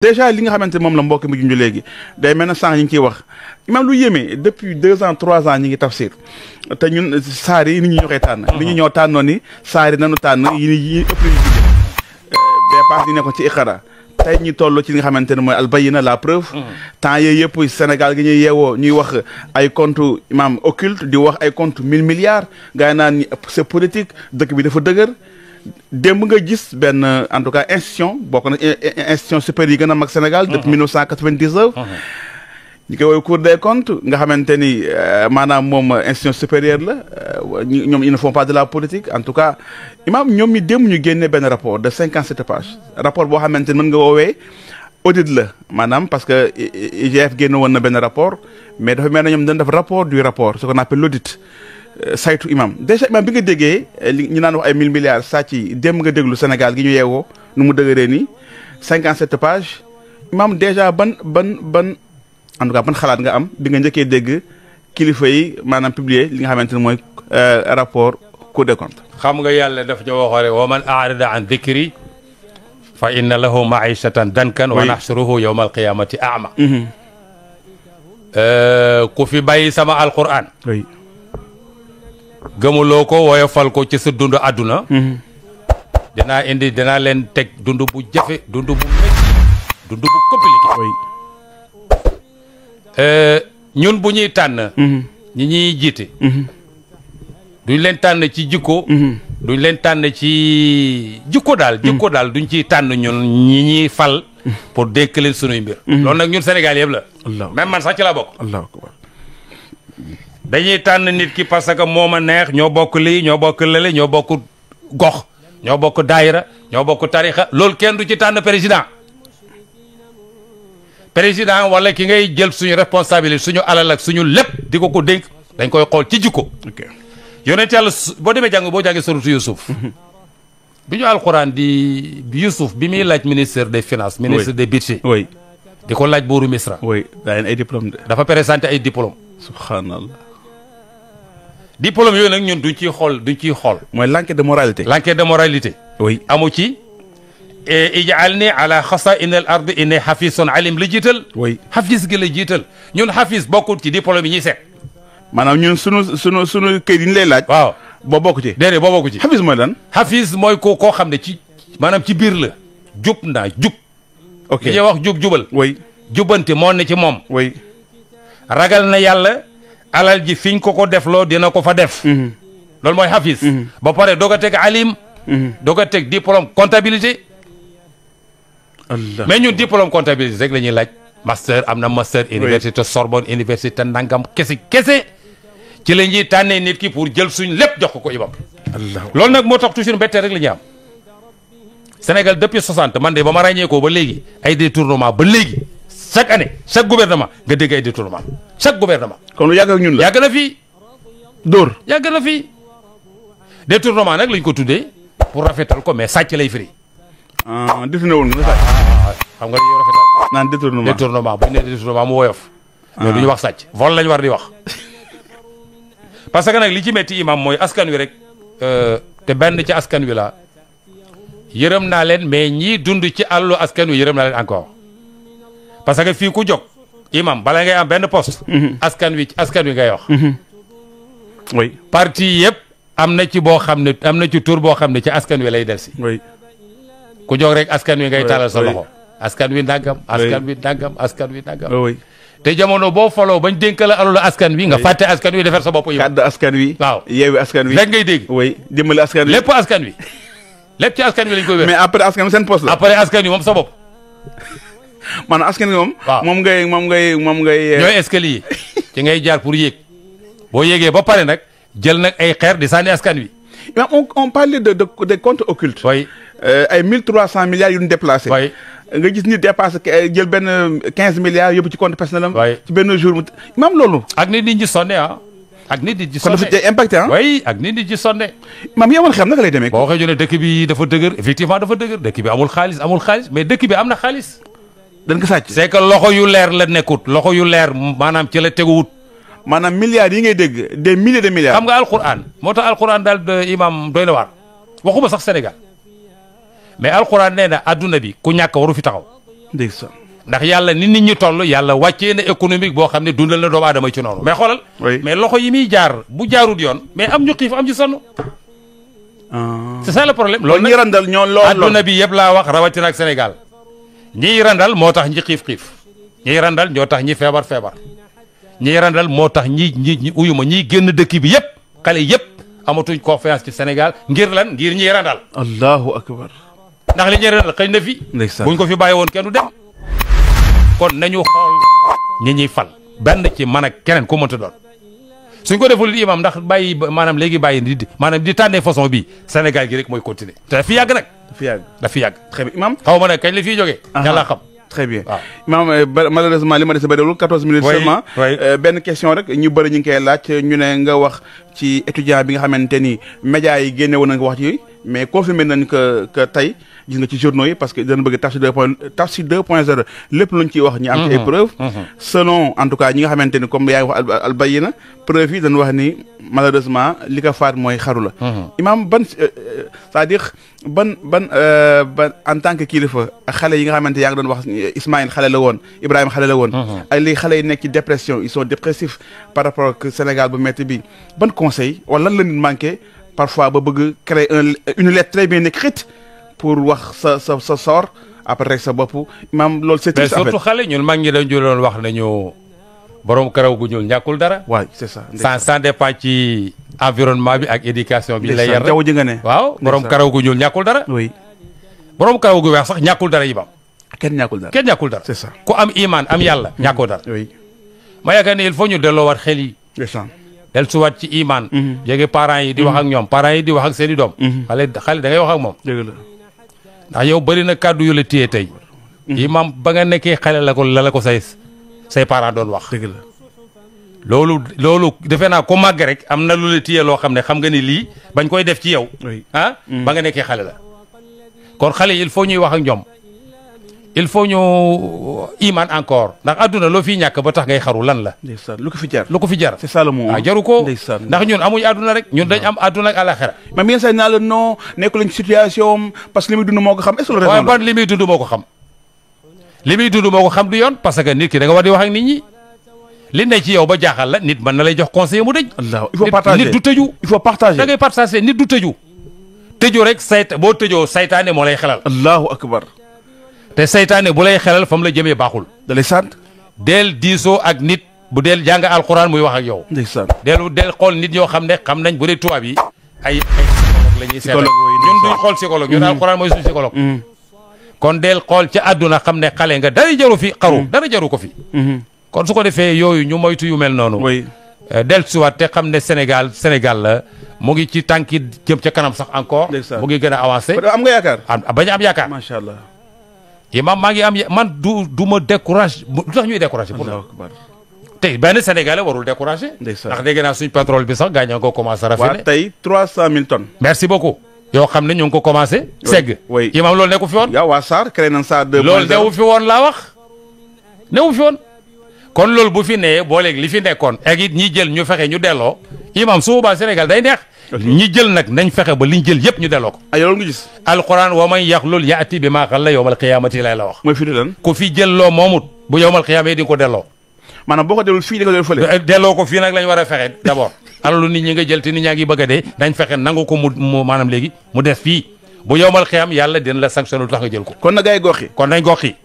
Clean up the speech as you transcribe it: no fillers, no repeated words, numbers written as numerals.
déjà li nga xamante ne moom la mbokk mi junj léegi day mel na sànq ñu ngi ciy wax imam lu yéeme depuis 2 ans 3 ans ñi ngi tafsir te ñun saar yi nit ñi ñoo koy tànn. nit ñi ñoo tànnoon ni saar yi nañu tànn yi ëpp nañu ci bee paas yi nekkoon ci Iqra tey ñu toll ci li nga xamante ne mooy albayina la preuve. temps yooyu yëpp Sénégal gi ñuy yeewoo ñuy wax ay compte imam occulte di wax ay compte 1000 milliards gars yi naan c'est politique dëkk bi dafa dëgër. démb nga gis benn en tout cas institution bokk na institution supérieure yi gën a mag Sénégal depuis 1999 ñi koy woowee Cour des comptes nga xamante ni maanaam moom institution supérieure la ñoom ils ne font pas de la politique en tout cas imam ñoom ñi démb ñu génne benn rapport de 57 pages rapport boo xamante ni mën nga woowee audit la maanaam parce que IGF génn woon na benn rapport mais dafa mel ne ñoom dañ def rapport du rapport ce qu'on appelle l'audit saytu imam déjà imam bi nga déggee li ñu naan wax ay 1000 milliards sàcc yi dem nga déglu Sénégal gi ñu yeewoo nu mu dëgëree nii 57 pages imam déjà ban en tout cas ban xalaat nga am bi nga njëkkee dégg kilifa yi maanaam publier li nga xamante ne mooy rapport Cour des comptes. xam nga yàlla daf ñu waxoon wa man a'rada an dhikri fa inna lahu ma'ishatan dankan wa nahshuruhu yawma al-qiyamati a'ma. ku fi bàyyi sama alquran. gëmuloo ko woyofal ko ci sa dund àdduna dinaa leen teg dund bu jafe dund bu métti dund bu compliqué ñun bu ñuy tànn ñi ñuy jiite duñ leen tànn ci jikko duñ leen tànn ci jikko daal duñ ciy tànn ñun ñi ñuy fal pour dénk leen sunuy mbir loolu nag ñun Sénégal yëpp la même man sax ci laa bokk Allahu akbar dañuy tànn nit ki parce que moo ma neex ñoo bokk lii ñoo bokk lële ñoo bokk gox ñoo bokk daayira ñoo bokk tarixa loolu kenn du ci tànn président wala ki ngay jël suñu responsabilité suñu alal ak suñu lépp di ko dénk dañ koy xool ci jikko yonent yàlla boo demee boo jàngee suratu Yusuf bi ñu alxuraan di Yusuf bi muy laaj ministère des finances ministre des budgets di ko laaj buuru Misra ay diplôme dafa présenté ay diplôme subhanallah diplôme yooyu nag ñun duñ ciy xool mooy l'enquête de moralité amu ci ij'alni ala xasaa'ini al ardi inni xafisun alim la jiital xafis gi la jiital ñun xafis bokkul ci diplôme yi ñuy seet maanaam ñun sunu këyit yi ñu lay laaj waaw boo bokk ci déedéet boo bokk ci xafis mooy lan xafis mooy koo xam ne ci maanaam ci biir la jub ok li ñuy wax jubal jubbante moo ne ci moom ragal na yàlla alal ji fiñ ko defloo dina ko fa def loolu mooy xafis ba pare doog a teg alim doog a teg diplôme comptabilité mais ñun diplôme comptabilité rek la ñuy laaj master am na master université Sorbonne université nangam kese ci la ñuy tànnee nit ki pour jël suñ lépp jox ko imam loolu nag moo tax toujours mbetteel rek la ñuy am Sénégal depuis 60 man de ba ma ràññee ko ba léegi ay détournement ba léegi chaque année chaque gouvernement nga dégg ay détournement chaque gouvernement. kon lu yàgg ak ñun la yàgg na fii. dóor yàgg na fii détournement nag lañ ko tuddee pour rafetal ko mais sàcc lay firi. détourné woon nga sàcc. xam nga yow rafetal. naan détournement bu ñu nee détournement mu woyof. mais du ñu wax sàcc vol lañ war di wax. parce que nag li ci metti imam mooy askan wi rek te benn ci askan wi la yërëm naa leen mais ñii dund ci àllu askan wi yërëm naa leen encore. parce que fii ku jóg imam bala ngay am benn poste askan wi ngay wax parti yëpp am na ci boo xam ne am na ci tur boo xam ne ci askan wi lay del si ku jóg rek askan wi ngay taalal sa loxo askan wi nangam askan wi nangam te jamono boo faloo bañ dénk la alalu askan wi nga fàtte askan wi defar sa bopp yi kàddu askan wi waaw yeewi askan wi rek ngay dégg dimbali askan wi lépp askan wi lépp ci askan wi lañ koy wér mais après askan wi seen poste la après askan wi moom sa bopp maanaam askan wi moom. waaw moom ngay. ñooy escalier ci ngay jaar pour yéeg boo yéegee ba pare nag jël nag ay xeer di sànni askan wi. on parlait de comptes occultes. ay 1300 milliards yu ñu déplacé. nga gis nit dépassé jël benn 15 milliards yóbbu ci compte personnel am. ci benn jour mu même loolu. ak nit ñi sonne ak nit ñi sonne kon dafa impacté ak nit ñi sonne. maam yow man xam naka lay demee. boo waxee ñu ne dëkk bi dafa dëgër effectivement dafa dëgër dëkk bi amul xaalis mais dëkk bi am na xaalis. dañ ko sàcc c'est que loxo yu leer la nekkut loxo yu leer maanaam ci la teguwut. maanaam milliards yi ngay dégg des milliers de milliards. xam nga alquran moo tax alquran daal imam doy na waar waxuma sax Sénégal mais alquran nee na adduna bi ku ñàkk waru fi taxaw ndeysaan. ndax yàlla ni nit ñi toll yàlla wàccee na économique boo xam ne dundal na doomu aadama ci noonu mais xoolal. oui mais loxo yi muy jaar bu jaarut yoon mais am ñu xiif am ci sonn. c'est ça le problème. loolu ñi randal ñoo lool adduna bi yëpp laa wax rawatina ak Sénégal ñiy randal moo tax ñi xiif ñiy randal ñoo tax ñi feebar ñiy randal moo tax ñi uyuma ñiy génn dëkk bi yëpp xale yëpp amatuñ confiance ci Sénégal ngir lan ngir ñiy randal. allahu akbar. ndax li ñuy randal xëy na fi. buñ ko fi bàyyi woon kenn du dem. kon nañu xool ñi ñuy fal benn ci man ak keneen ku mënta doon suñ ko deful imam ndax bàyyi maanaam léegi bàyyi di maanaam di tànnee façon bi Sénégal gi rek mooy continuer te dafi yàgg nag. dafi yàgg. très bien imam. xaw ma nag kañ la fiy jógee. yàlla xam. très bien waaw imam malheureusement li ma dese bëriwul 14 minutes seulement. benn question rek ñu bëri ñu ngi koy laaj ñu ne nga wax ci étudiant bi nga xamante ni médias yi génne woon nañ ko wax ci mais confirmé nañ que tey gis nga ci journaux yi parce que dana bëgg Tafsir 2.0 lépp luñ ciy wax ñi am ci ay preuves selon en tout cas ñi nga xamante ni comme yaa ngi wax albayina preuve yi dañu wax ni malheureusement li ko faat mooy xaru la imam ban c'est-à-dire ban en tant que kilifa xale yi nga xamante yaa ngi doon wax Ismaïl xale la woon Ibrahima xale la woon ay léegi xale yi nekk ci dépression ils sont dépressifs par rapport ak Sénégal bu métti bi ban conseil wala lan la nit manqué parfois ba bëgg créer une lettre très bien écrite pour wax sa sort après rek sa bopp imam loolu c'est triste. mais surtout xale ñun mag ñi dañu doon wax nañu borom karaw gu ñuul ñàkkul dara. waaw c'est ça. ça dépend ci environnement bi ak éducation bi. lay yar rek jaww ji nga ne. waaw borom karaw gu ñuul ñàkkul dara. oui. borom karaw gu weex sax ñàkkul dara yi bam. kenn ñàkkul dara. kenn ñàkkul dara. c'est ça. ku am iman am yàlla ñàkkoo dara. oui. ma yaakaar ne il faut ñu delloowaat xel yi. del suwaat ci iman. jege parents yi di wax ak ñoom parents yi di wax ak seen i doom. xale da ngay wax ak moom. dëgg la. ndax yow bëri na kàddu yu la téye tey. imam ba nga nekkee xale la ko say parents doon wax. dëgg la. loolu defe naa ko màgg rek am na lu la téye loo xam ne xam nga ni lii bañ koy def ci yow. ba nga nekkee xale la. kon xale yi il faut ñuy wax ak ñoom il faut ñu iman encore ndax adduna loo fiy ñàkk ba tax ngay xaru lan la. ndeysaan lu ko fi jar. c'est ça le mot. jaru ko ndeysaan ndax ñun amuñ adduna rek ñun dañ am adduna ak àlaxira. mais bien sax naa la non nekkul ci situation parce que li muy dund moo ko xam est-ce que waaye ban li muy dund moo ko xam. li muy dund moo ko xam du yoon parce que nit ki da nga war di wax ak nit ñi li ne ci yow ba jaaxal la nit mën na lay jox conseil mu dëj. il faut partager nit du tëju. il faut partager da ngay partager nit du tëju. tëju rek boo tëjoo saytaane moo lay xelal. allahu akbar. te saytaane bu lay xelal fa mu la jëmee baaxul. da lay sant. del diisoo ak nit bu del jàng alxuraan muy wax ak yow. ndeysaan. del xool nit ñoo xam ne xam nañ bu dee tubaab yi ay psychologue la ñuy seetal ñun duñ xool psychologue ñun alxuraan mooy suñu psychologue. kon del xool ci àdduna xam ne xale nga dara jaru fi xaru dara jaru ko fi. kon su ko defee yooyu ñu moytu yu mel noonu. oui. del suwaat te xam ne Sénégal la mu ngi ci tànki jëm ca kanam sax encore. mu ngi gën a avancé. am nga yaakaar. bañ a am yaakaar. macha allah. imam maa ngi am man du ma découragé lu tax ñuy découragé. pour tey benn Sénégalais warul découragé. ndax dégg naa suñ pétrole bi sax gaañ ko commencé rafetlu. waaw tey 300 000 tonnes. merci beaucoup. yoo xam ne ñu ngi ko commencé. segg oui imam loolu nekku fi woon. yow waa Sarr créé nañ Sarr 2.0. loolu newu fi woon laa wax newu fi woon. kon loolu bu fi nee boo léegi li fi nekkoon ak it ñi jël ñu fexe ñu delloo imam su boobaa Sénégal day neex. ñi jël nag nañ fexe ba liñ jël yëpp ñu delloo ko. loolu nga gis. alquran wa man yaxlul yaati bi maa xalla yowmal qiyaamati lay la wax. mooy firi lan. ku fi jël loo moomut bu yowmal qiyaama yi di nga ko delloo. maanaam boo ko delloo fii di nga delloo fële. delloo ko fii nag lañ war a fexe d'abord. alalu nit ñi nga jël te nit ñaa ngi bëgg a dee dañ fexe nangu ko mu maanaam léegi mu des fii bu yowmal qiyaam yàlla dina la sanctionné lu tax nga jël ko. kon na gars yi gox yi. kon nañ gox yi